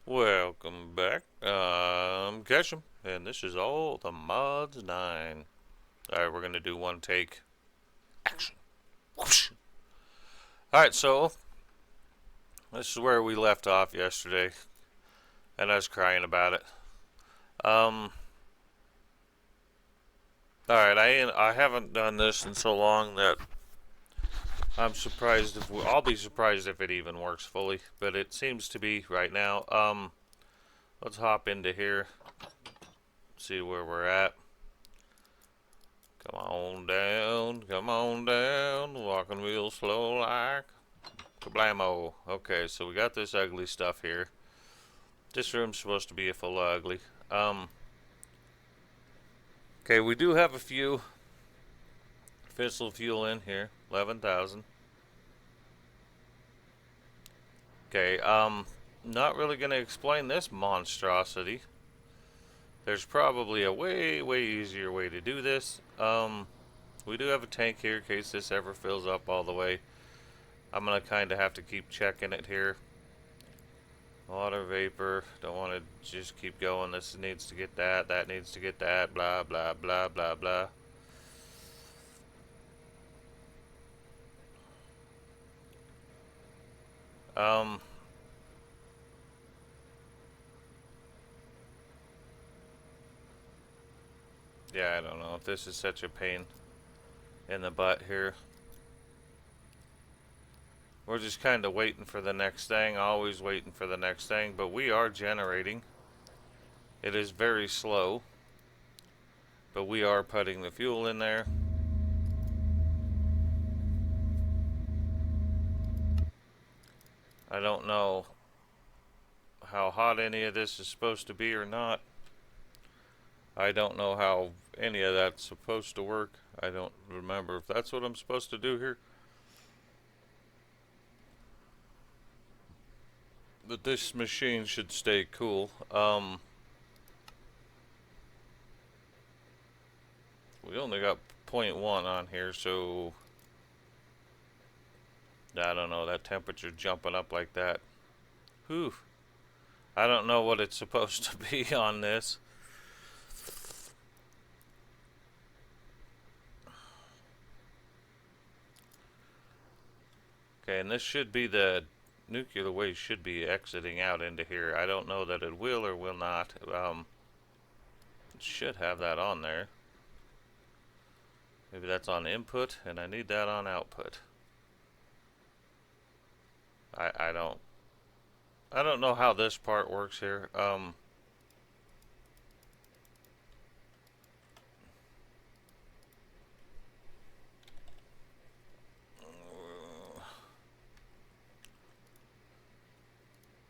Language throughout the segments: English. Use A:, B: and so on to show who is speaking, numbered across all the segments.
A: Welcome back. I'm Ketchum, and this is all the Mods 9. Alright, we're going to do one take. Action. Whoosh. Alright, so this is where we left off yesterday, and I was crying about it. Um, alright, I haven't done this in so long that I'm surprised I'll be surprised if it even works fully, but it seems to be right now. Let's hop into here, see where we're at. Come on down, walking real slow like kablamo. Okay, so we got this ugly stuff here. This room's supposed to be full of ugly. Okay, we do have a few Fisssile Fuel in here, 11,000. Okay, not really gonna explain this monstrosity. There's probably a way easier way to do this. We do have a tank here in case this ever fills up all the way. I'm gonna kind of have to keep checking it here. Water vapor, don't want to just keep going. This needs to get that needs to get that, blah, blah, blah, blah, blah. Um, yeah, I don't know if this is such a pain in the butt here. We're just kind of waiting for the next thing, always waiting for the next thing, but we are generating. It is very slow, but we are putting the fuel in there. I don't know how hot any of this is supposed to be or not. I don't know how any of that's supposed to work. I don't remember if that's what I'm supposed to do here. But this machine should stay cool. We only got 0.1 on here, so I don't know, that temperature jumping up like that. Whew. I don't know what it's supposed to be on this. Okay, and this should be the nuclear waste should be exiting out into here. I don't know that it will or will not. It should have that on there. Maybe that's on input, and I need that on output. I don't know how this part works here.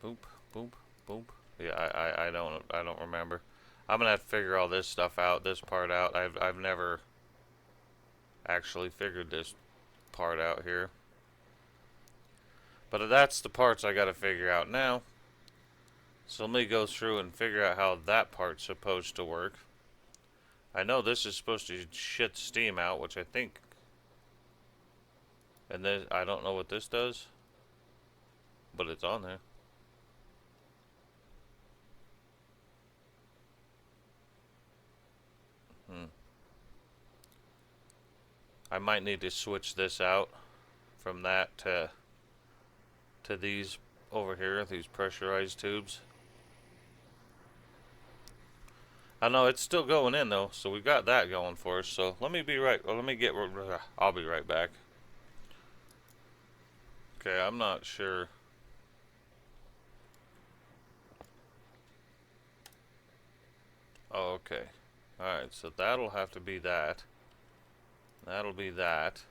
A: Boop, boop, boop. Yeah, I don't remember. I'm gonna have to figure all this stuff out, this part out. I've never actually figured this part out here. But that's the parts I gotta figure out now. So let me go through and figure out how that part's supposed to work. I know this is supposed to shit steam out, which I think. And then I don't know what this does, but it's on there. I might need to switch this out from that to these over here, these pressurized tubes. I know it's still going in though, so we've got that going for us. So let me be right. Well, let me get. I'll be right back. Okay, I'm not sure. Oh, okay. Alright, so that'll have to be that. That'll be that.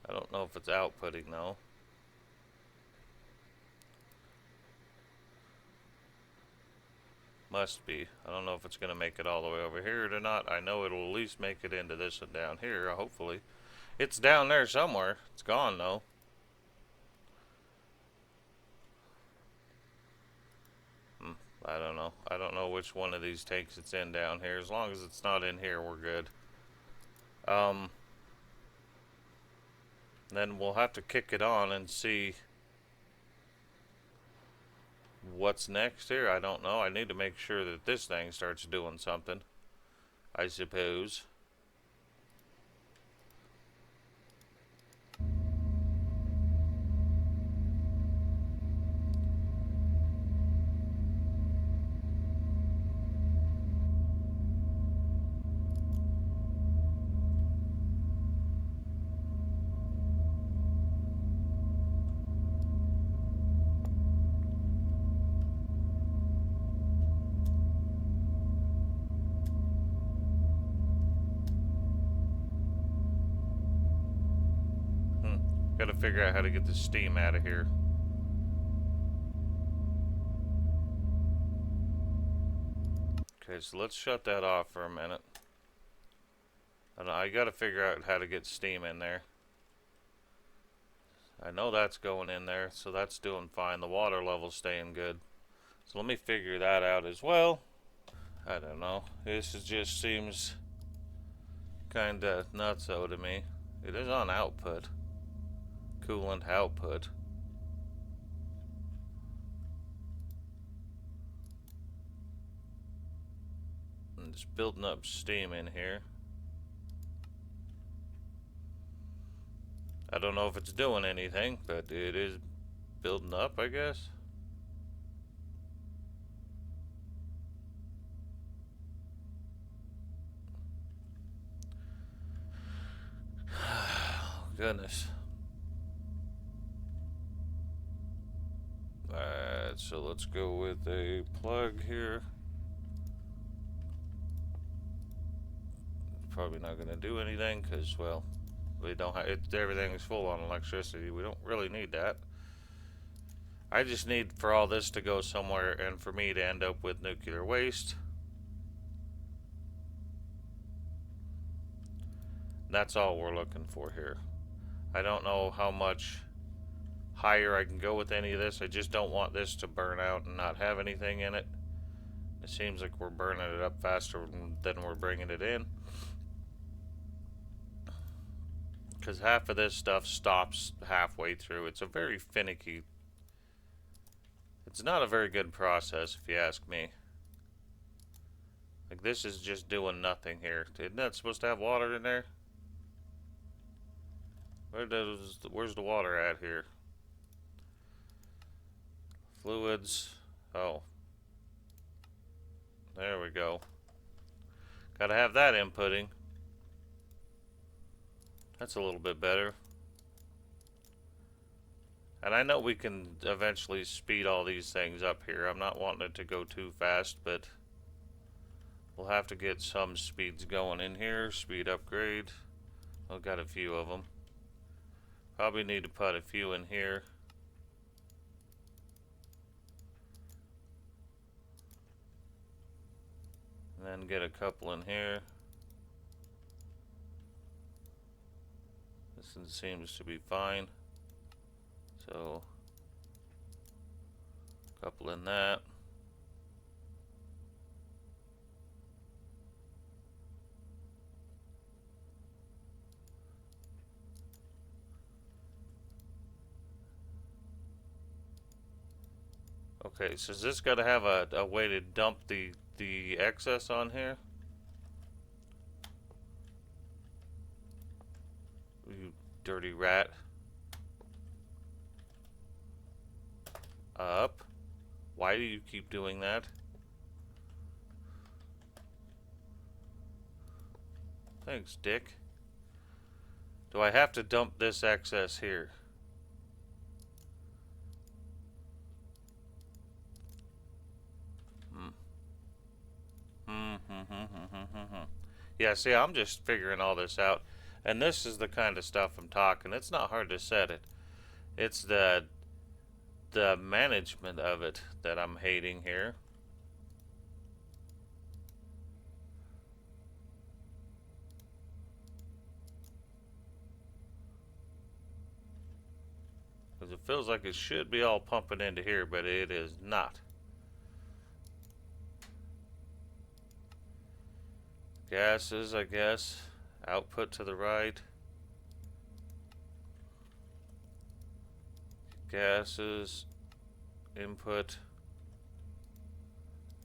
A: I don't know if it's outputting though. Must be. I don't know if it's going to make it all the way over here or not. I know it'll at least make it into this one down here, hopefully. It's down there somewhere. It's gone though. I don't know. I don't know which one of these tanks it's in down here. As long as it's not in here, we're good. Then we'll have to kick it on and see what's next here? I don't know. I need to make sure that this thing starts doing something, I suppose. Gotta figure out how to get the steam out of here. Okay, so let's shut that off for a minute. And I gotta figure out how to get steam in there. I know that's going in there, so that's doing fine. The water level's staying good. So let me figure that out as well. I don't know. This just seems kinda nutso to me. It is on output. Coolant output. And it's building up steam in here. I don't know if it's doing anything, but it is building up, I guess. Goodness. Alright, so let's go with a plug here. Probably not going to do anything because, well, we don't have everything is full on electricity. We don't really need that. I just need for all this to go somewhere and for me to end up with nuclear waste. That's all we're looking for here. I don't know how much higher I can go with any of this. I just don't want this to burn out and not have anything in it. It seems like we're burning it up faster than we're bringing it in. Because half of this stuff stops halfway through. It's a very finicky... It's not a very good process, if you ask me. Like, this is just doing nothing here. Isn't that supposed to have water in there? Where's the water at here? Fluids. Oh. There we go. Gotta have that inputting. That's a little bit better. And I know we can eventually speed all these things up here. I'm not wanting it to go too fast, but we'll have to get some speeds going in here. Speed upgrade. I've got a few of them. Probably need to put a few in here. And then get a couple in here. This one seems to be fine. So, a couple in that. Okay, so is this got to have a way to dump the excess on here? You dirty rat. Up. Why do you keep doing that? Thanks, Dick. Do I have to dump this excess here? Yeah, see, I'm just figuring all this out. And this is the kind of stuff I'm talking. It's not hard to set it. It's the management of it that I'm hating here. Because it feels like it should be all pumping into here, but it is not. Gases, I guess. Output to the right. Gases. Input.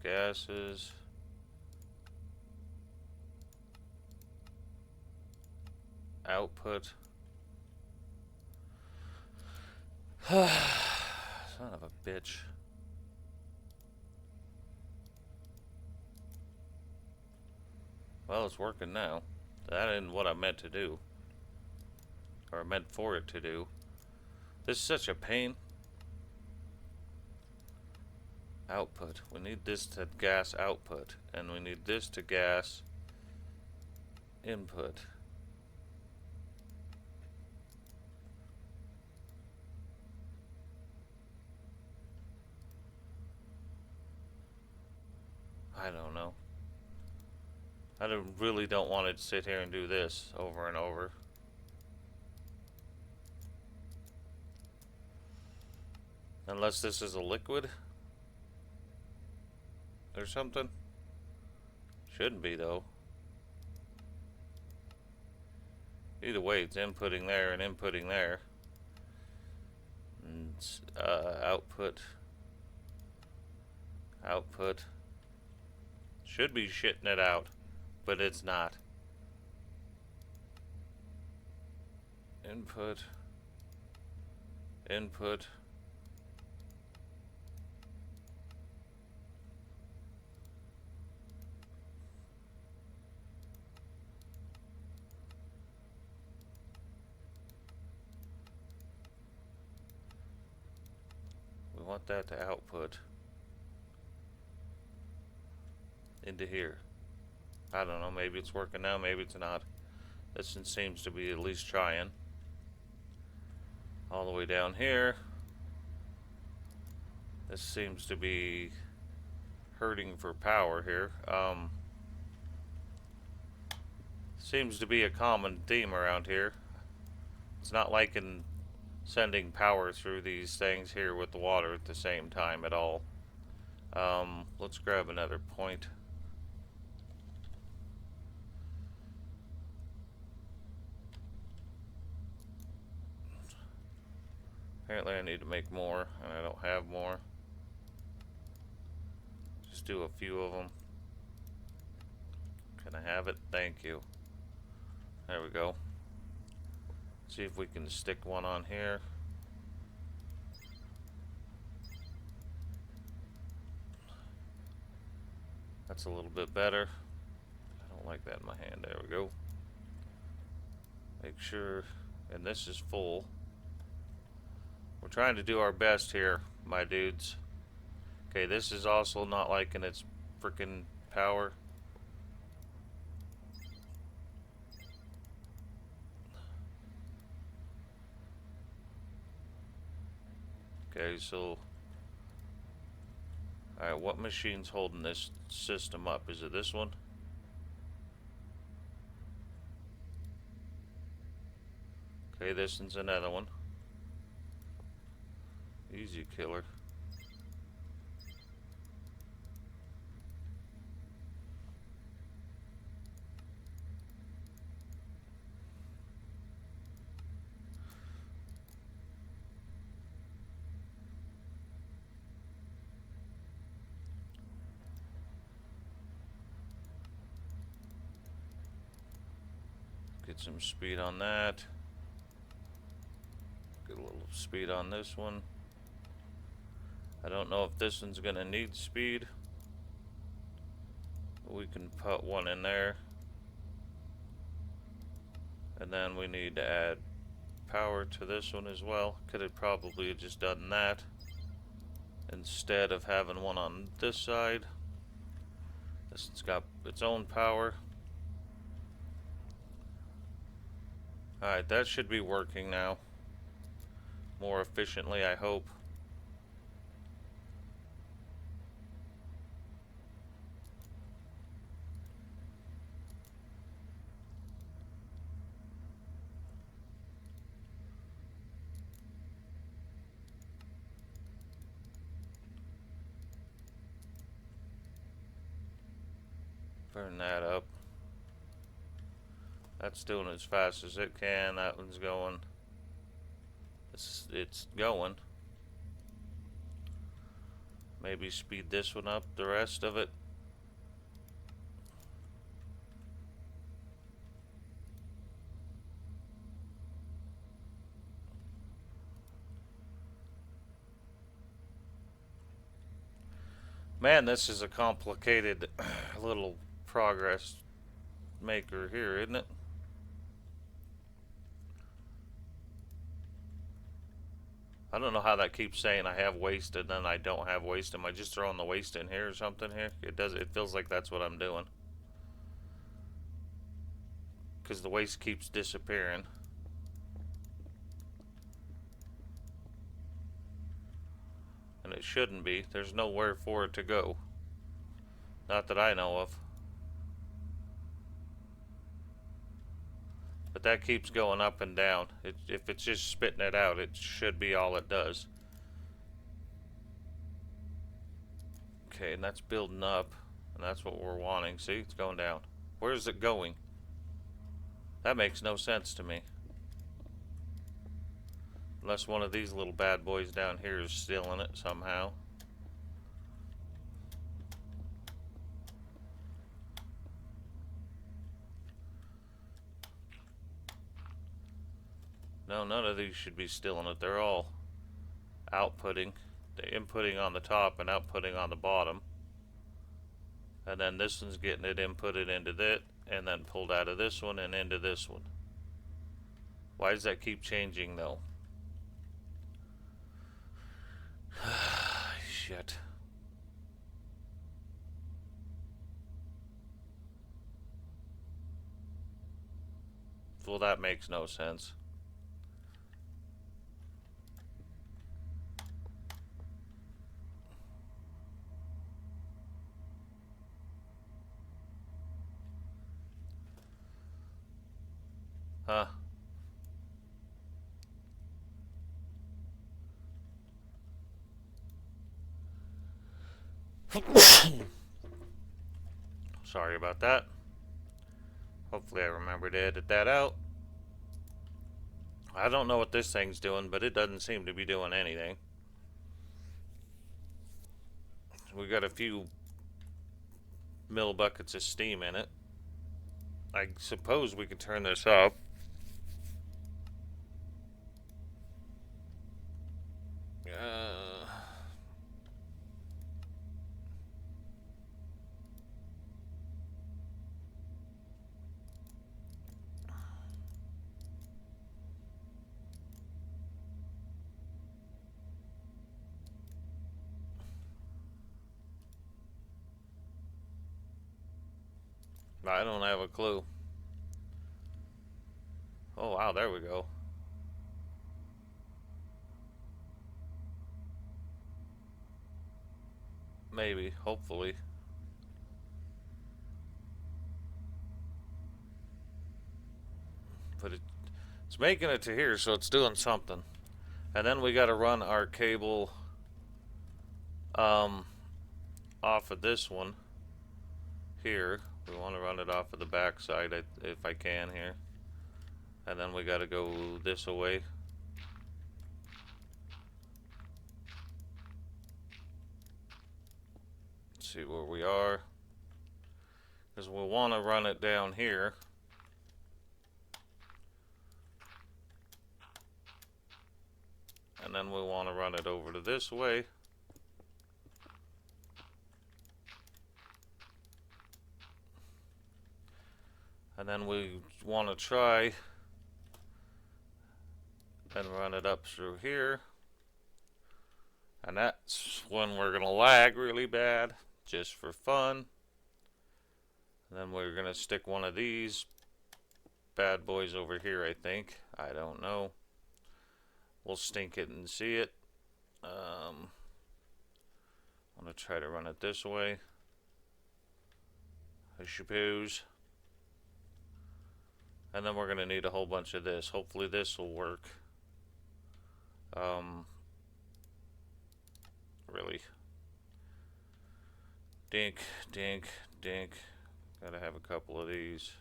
A: gases. Output. Son of a bitch. Well, it's working now. That isn't what I meant to do. Or I meant for it to do. This is such a pain. Output. We need this to gas output. And we need this to gas input. I don't know. I really don't want to sit here and do this over and over. Unless this is a liquid or something. Shouldn't be though. Either way, it's inputting there and inputting there. And output. Output. Should be shitting it out, but it's not. Input. Input. We want that to output into here. I don't know, maybe it's working now, maybe it's not. This one seems to be at least trying. All the way down here. This seems to be hurting for power here. Seems to be a common theme around here. It's not like in sending power through these things here with the water at the same time at all. Let's grab another point. Apparently I need to make more, and I don't have more. Just do a few of them. Can I have it? Thank you. There we go. See if we can stick one on here. That's a little bit better. I don't like that in my hand. There we go. Make sure, and this is full. We're trying to do our best here, my dudes. Okay, this is also not liking its freaking power. Okay, so alright, what machine's holding this system up? Is it this one? Okay, this one's another one. Easy killer. Get some speed on that. Get a little speed on this one. I don't know if this one's gonna need speed. We can put one in there. And then we need to add power to this one as well. Could have probably just done that instead of having one on this side. This one's got its own power. Alright, that should be working now. More efficiently, I hope. Burn that up. That's doing as fast as it can. That one's going. It's going. Maybe speed this one up, the rest of it. Man, this is a complicated little progress maker here, isn't it? I don't know how that keeps saying I have waste and then I don't have waste. Am I just throwing the waste in here or something here? It feels like that's what I'm doing. Because the waste keeps disappearing. And it shouldn't be. There's nowhere for it to go. Not that I know of. But that keeps going up and down. If it's just spitting it out, it should be all it does. Okay, and that's building up. And that's what we're wanting. See, it's going down. Where is it going? That makes no sense to me. Unless one of these little bad boys down here is stealing it somehow. No, none of these should be stealing it. They're all outputting. They're inputting on the top and outputting on the bottom. And then this one's getting it inputted into that and then pulled out of this one and into this one. Why does that keep changing though? Shit. Well, that makes no sense. Huh. Sorry about that. Hopefully I remember to edit that out. I don't know what this thing's doing, but it doesn't seem to be doing anything. We got a few buckets of steam in it. I suppose we could turn this up. I don't have a clue. Oh wow, there we go. Maybe, hopefully. But it's making it to here, so it's doing something. And then we got to run our cable off of this one here. We want to run it off of the back side if I can here. And then we got to go this away. Let's see where we are. Because we'll want to run it down here. And then we want to run it over to this way. And then we want to try and run it up through here. And that's when we're going to lag really bad, just for fun. And then we're going to stick one of these bad boys over here, I think. I don't know. We'll stink it and see it. I'm going to try to run it this way, I suppose. And then we're going to need a whole bunch of this. Hopefully this will work. Really. Dink, dink, dink. Gotta have a couple of these.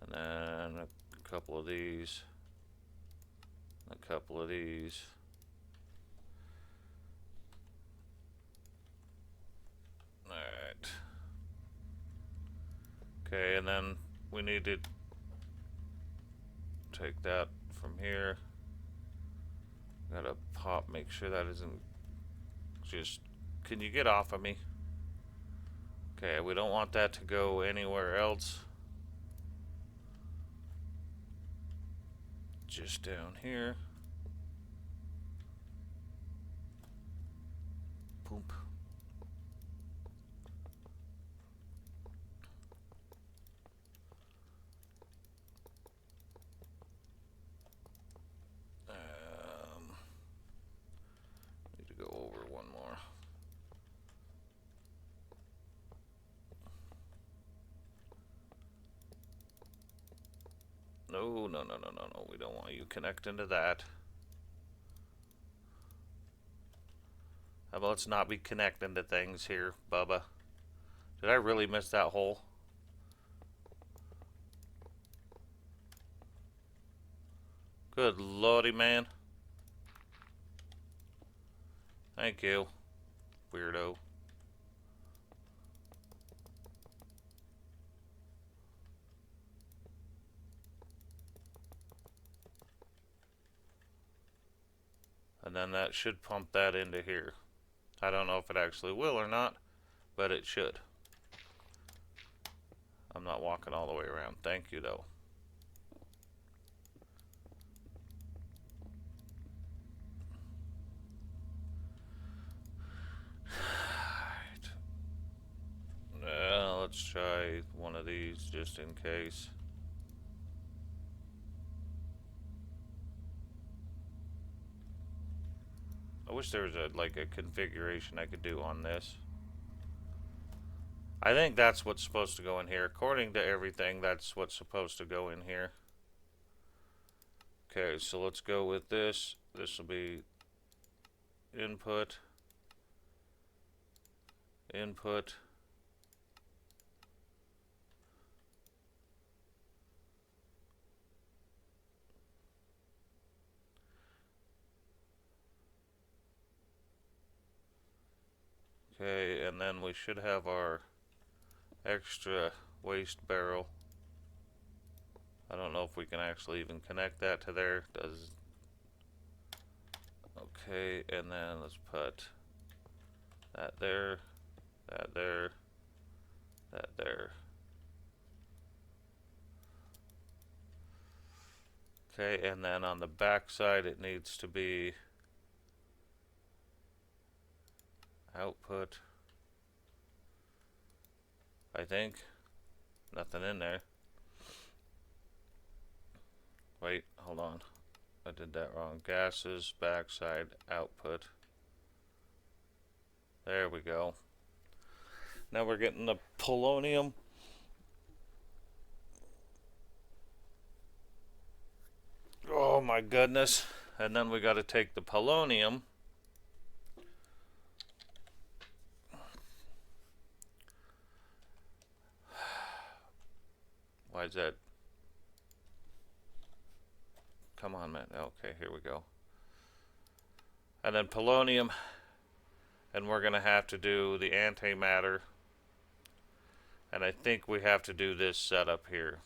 A: And then a couple of these. A couple of these. Okay, and then we need to take that from here. Gotta pop, make sure that isn't just... Can you get off of me? Okay, we don't want that to go anywhere else. Just down here. Boom. Need to go over one more. No, no, no, no, no, no. We don't want you connecting to that. How about let's not be connecting to things here, Bubba? Did I really miss that hole? Good lordy, man. Thank you, weirdo. And then that should pump that into here. I don't know if it actually will or not, but it should. I'm not walking all the way around. Thank you, though. Let's try one of these just in case. I wish there was like a configuration I could do on this. I think that's what's supposed to go in here. According to everything, that's what's supposed to go in here. Okay, so let's go with this. This will be input, input. Okay, and then we should have our extra waste barrel. I don't know if we can actually even connect that to there. Does... Okay, and then let's put that there, that there, that there. Okay, and then on the back side it needs to be output. I think. Nothing in there. Wait, hold on. I did that wrong. Gases, backside, output. There we go. Now we're getting the polonium. Oh my goodness. And then we got to take the polonium. Why is that? Come on, man. Okay, here we go. And then polonium. And we're going to have to do the antimatter. And I think we have to do this setup here.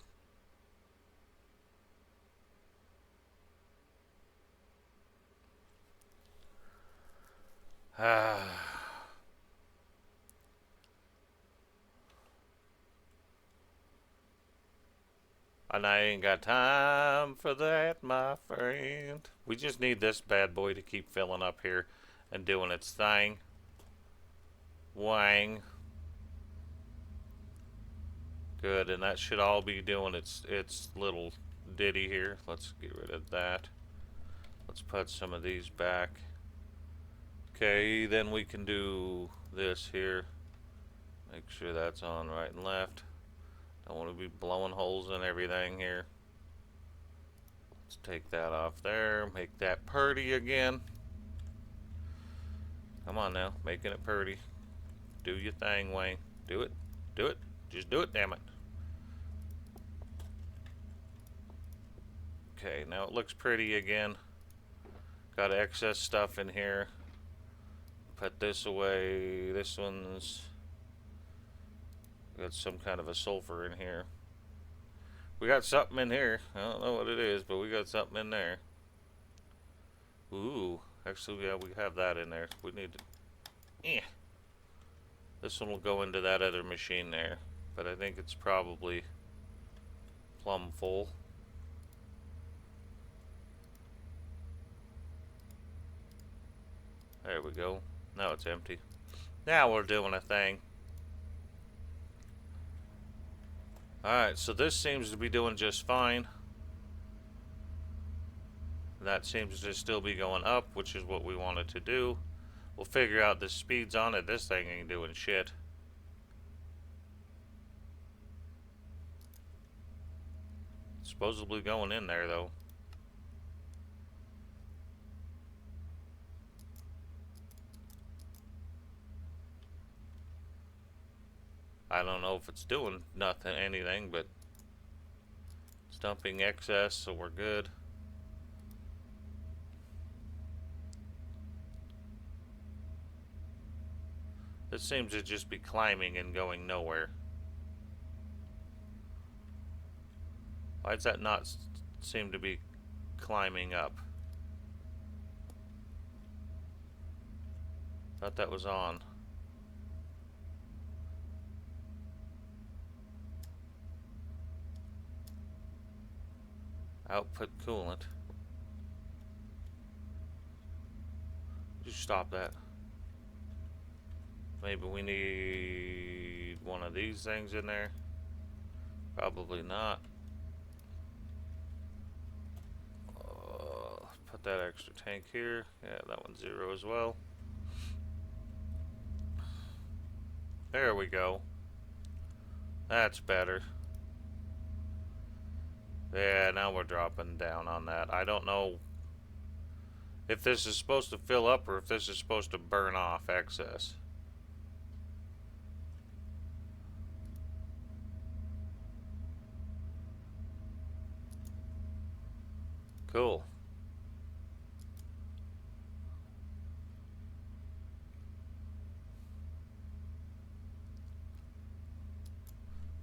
A: And I ain't got time for that, my friend. We just need this bad boy to keep filling up here and doing its thing. Wang. Good, and that should all be doing its little ditty here. Let's get rid of that. Let's put some of these back. Okay, then we can do this here. Make sure that's on right and left. Don't want to be blowing holes in everything here. Let's take that off there. Make that purty again. Come on now, making it purty. Do your thing, Wayne. Do it. Do it. Just do it, damn it. Okay, now it looks pretty again. Got excess stuff in here. Put this away. This one's We got some kind of a sulfur in here. We got something in here. I don't know what it is, but we got something in there. Ooh, actually, yeah, we have that in there. We need to... This one will go into that other machine there, but I think it's probably plumb full. There we go. Now it's empty. Now we're doing a thing. Alright, so this seems to be doing just fine. That seems to still be going up, which is what we wanted to do. We'll figure out the speeds on it. This thing ain't doing shit. It's supposedly going in there, though. I don't know if it's doing nothing, anything, but it's dumping excess, so we're good. This seems to just be climbing and going nowhere. Why does that not seem to be climbing up? Thought that was on. Output coolant. Just stop that. Maybe we need one of these things in there. Probably not. Put that extra tank here. Yeah, that one's 0 as well. There we go. That's better. Yeah, now we're dropping down on that. I don't know if this is supposed to fill up or if this is supposed to burn off excess. Cool.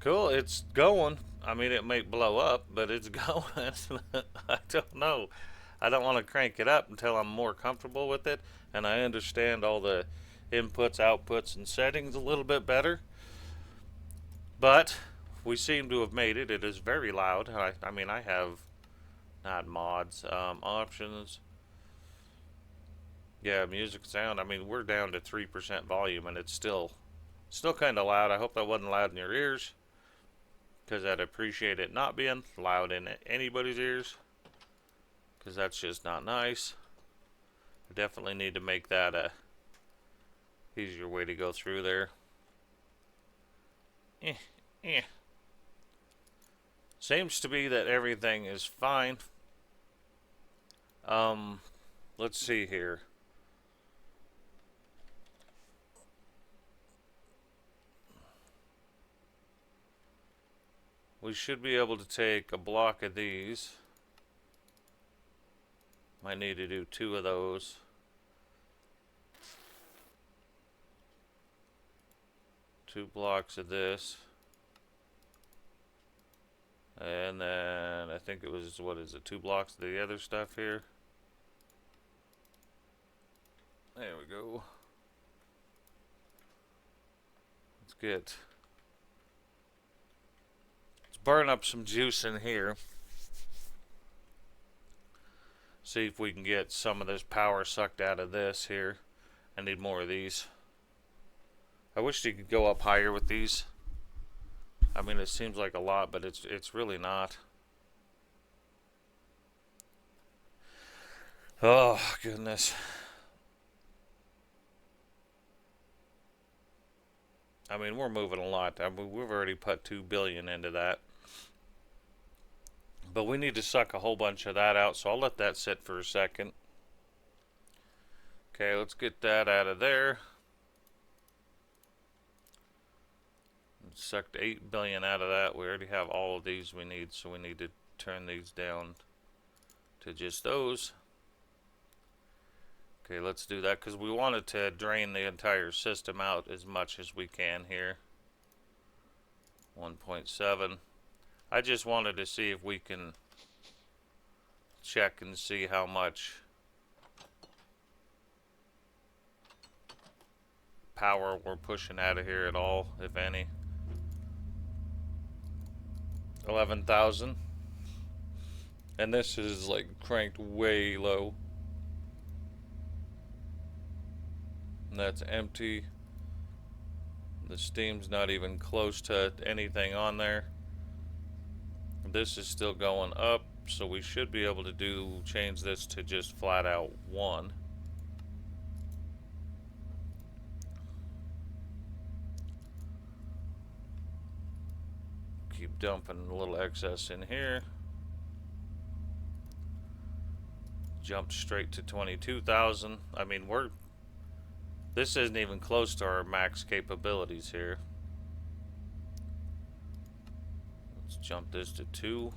A: Cool, it's going. I mean, it may blow up, but it's going. I don't know. I don't want to crank it up until I'm more comfortable with it and I understand all the inputs, outputs, and settings a little bit better. But we seem to have made it. It is very loud. I mean, I have not mods, options. Yeah, music sound. I mean, we're down to 3% volume and it's still kind of loud. I hope that wasn't loud in your ears, because I'd appreciate it not being loud in anybody's ears, because that's just not nice. I definitely need to make that a easier way to go through there. Seems to be that everything is fine. Let's see here. We should be able to take a block of these. Might need to do 2 of those. Two blocks of this. And then I think it was, what is it, 2 blocks of the other stuff here. There we go. Let's burn up some juice in here. See if we can get some of this power sucked out of this here. I need more of these. I wish you could go up higher with these. I mean, it seems like a lot, but it's really not. Oh, goodness. I mean, we're moving a lot. I mean, we've already put 2 billion into that. But we need to suck a whole bunch of that out, so I'll let that sit for a second. Okay, let's get that out of there. Sucked 8 billion out of that. We already have all of these we need, so we need to turn these down to just those. Okay, let's do that, because we wanted to drain the entire system out as much as we can here. 1.7. I just wanted to see if we can check and see how much power we're pushing out of here at all, if any. 11,000. And this is like cranked way low. And that's empty. The steam's not even close to anything on there. This is still going up, so we should be able to change this to just flat out 1. Keep dumping a little excess in here. Jumped straight to 22,000. I mean, this isn't even close to our max capabilities here. Let's jump this to 2.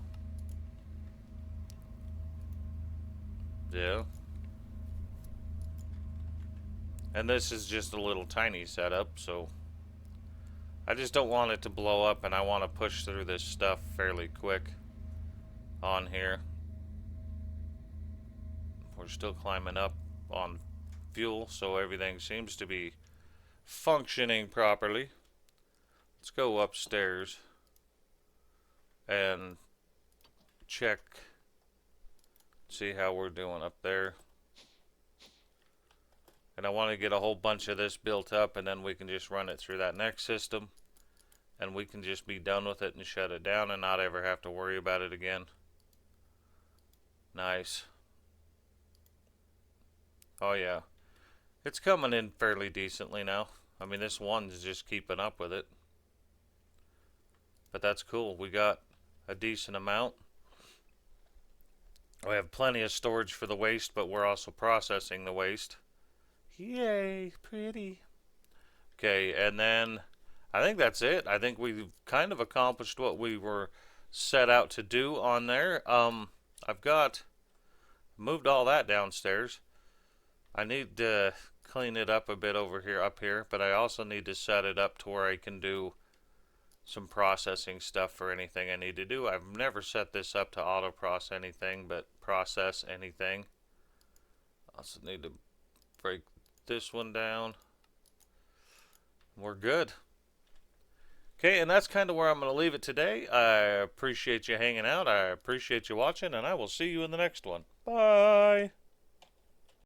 A: Yeah. And this is just a little tiny setup, so I just don't want it to blow up, and I want to push through this stuff fairly quick on here. We're still climbing up on fuel, so everything seems to be functioning properly. Let's go upstairs and check, see how we're doing up there. And I want to get a whole bunch of this built up, and then we can just run it through that next system, and we can just be done with it and shut it down and not ever have to worry about it again. Nice. Oh yeah, it's coming in fairly decently now. I mean, this one's just keeping up with it. But that's cool. We got a decent amount. We have plenty of storage for the waste, but we're also processing the waste. Yay, pretty. Okay, and then I think that's it. I think we've kind of accomplished what we were set out to do on there. I've moved all that downstairs. I need to clean it up a bit up here, but I also need to set it up to where I can do some processing stuff for anything I need to do. I've never set this up to auto process anything. I also need to break this one down. We're good. Okay, and that's kind of where I'm going to leave it today. I appreciate you hanging out. I appreciate you watching, and I will see you in the next one. Bye.